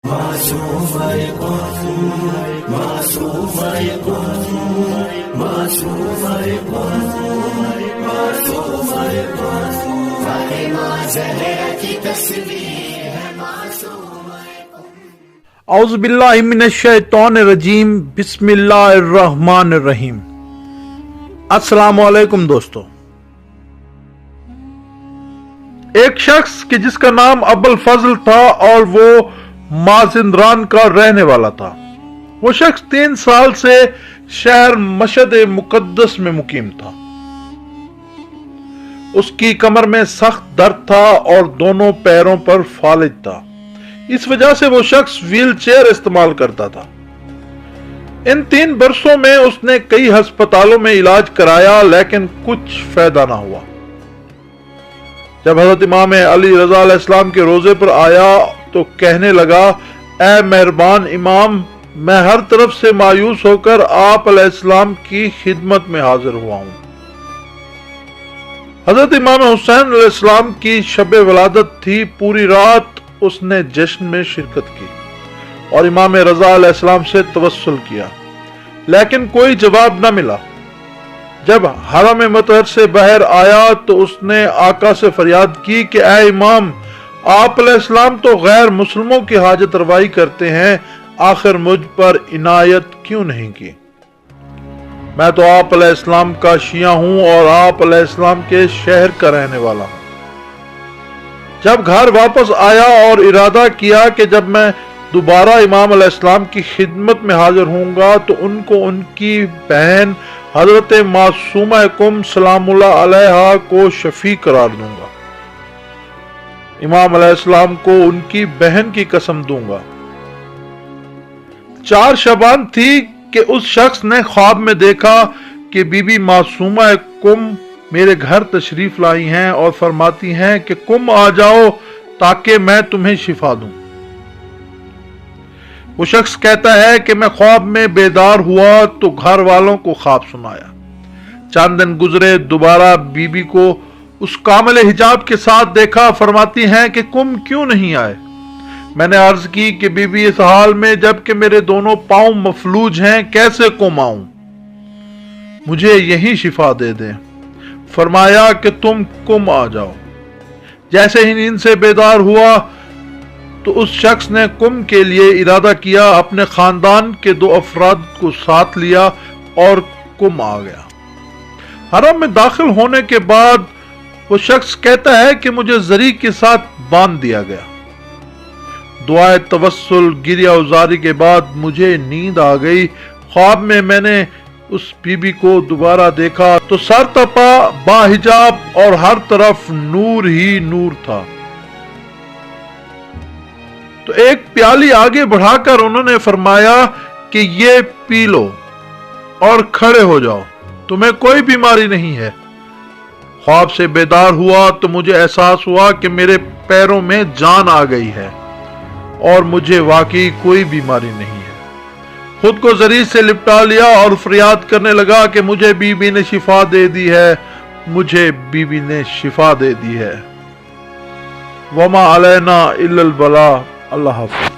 اعوذ باللہ من الشیطان الرجیم، بسم اللہ الرحمن الرحیم۔ السلام علیکم دوستو۔ ایک شخص کہ جس کا نام ابو الفضل تھا اور وہ مازندران کا رہنے والا تھا۔ وہ شخص 3 سال سے شہر مشہد مقدس میں مقیم تھا۔ اس کی کمر میں سخت درد تھا اور دونوں پیروں پر فالج تھا، اس وجہ سے وہ شخص ویل چیئر استعمال کرتا تھا۔ ان 3 برسوں میں اس نے کئی ہسپتالوں میں علاج کرایا لیکن کچھ فائدہ نہ ہوا۔ جب حضرت امام علی رضا علیہ السلام کے روزے پر آیا تو کہنے لگا، اے مہربان امام، میں ہر طرف سے مایوس ہو کر آپ علیہ السلام کی خدمت میں حاضر ہوا ہوں۔ حضرت امام حسین علیہ السلام کی شب ولادت تھی۔ پوری رات اس نے جشن میں شرکت کی اور امام رضا علیہ السلام سے توسل کیا، لیکن کوئی جواب نہ ملا۔ جب حرم مطہر سے باہر آیا تو اس نے آقا سے فریاد کی کہ اے امام، آپ علیہ السلام تو غیر مسلموں کی حاجت روائی کرتے ہیں، آخر مجھ پر عنایت کیوں نہیں کی؟ میں تو آپ علیہ السلام کا شیعہ ہوں اور آپ علیہ السلام کے شہر کا رہنے والا ہوں۔ جب گھر واپس آیا اور ارادہ کیا کہ جب میں دوبارہ امام علیہ السلام کی خدمت میں حاضر ہوں گا تو ان کو ان کی بہن حضرت معصومہ کم سلام اللہ علیہا کو شفیع قرار دوں گا۔ امام علیہ السلام کو ان کی بہن کی قسم دوں گا۔ 4 شعبان تھی کہ اس شخص نے خواب میں دیکھا کہ بی بی معصومہ کم میرے گھر تشریف لائی ہیں اور فرماتی ہیں کہ کم آ جاؤ تاکہ میں تمہیں شفا دوں۔ وہ شخص کہتا ہے کہ میں خواب میں بیدار ہوا تو گھر والوں کو خواب سنایا۔ چند دن گزرے، دوبارہ بی بی کو اس کامل حجاب کے ساتھ دیکھا۔ فرماتی ہیں کہ کم کیوں نہیں آئے؟ میں نے عرض کی کہ بی بی اس حال میں جبکہ میرے دونوں پاؤں مفلوج ہیں کیسے کم آؤں؟ مجھے یہی شفا دے دیں۔ فرمایا کہ تم کم آ جاؤ۔ جیسے ہی نیند سے بیدار ہوا تو اس شخص نے کم کے لیے ارادہ کیا، اپنے خاندان کے 2 افراد کو ساتھ لیا اور کم آ گیا۔ حرم میں داخل ہونے کے بعد وہ شخص کہتا ہے کہ مجھے زری کے ساتھ باندھ دیا گیا۔ دعائے توسل گریہ ازاری کے بعد مجھے نیند آ گئی۔ خواب میں میں نے اس بی بی کو دوبارہ دیکھا تو سر تپا باحجاب اور ہر طرف نور ہی نور تھا۔ تو ایک پیالی آگے بڑھا کر انہوں نے فرمایا کہ یہ پی لو اور کھڑے ہو جاؤ، تمہیں کوئی بیماری نہیں ہے۔ خواب سے بیدار ہوا تو مجھے احساس ہوا کہ میرے پیروں میں جان آ گئی ہے اور مجھے واقعی کوئی بیماری نہیں ہے۔ خود کو زری سے لپٹا لیا اور فریاد کرنے لگا کہ مجھے بی بی نے شفا دے دی ہے، مجھے بی بی نے شفا دے دی ہے۔ وما علینا الا البلاغ۔ اللہ حافظ۔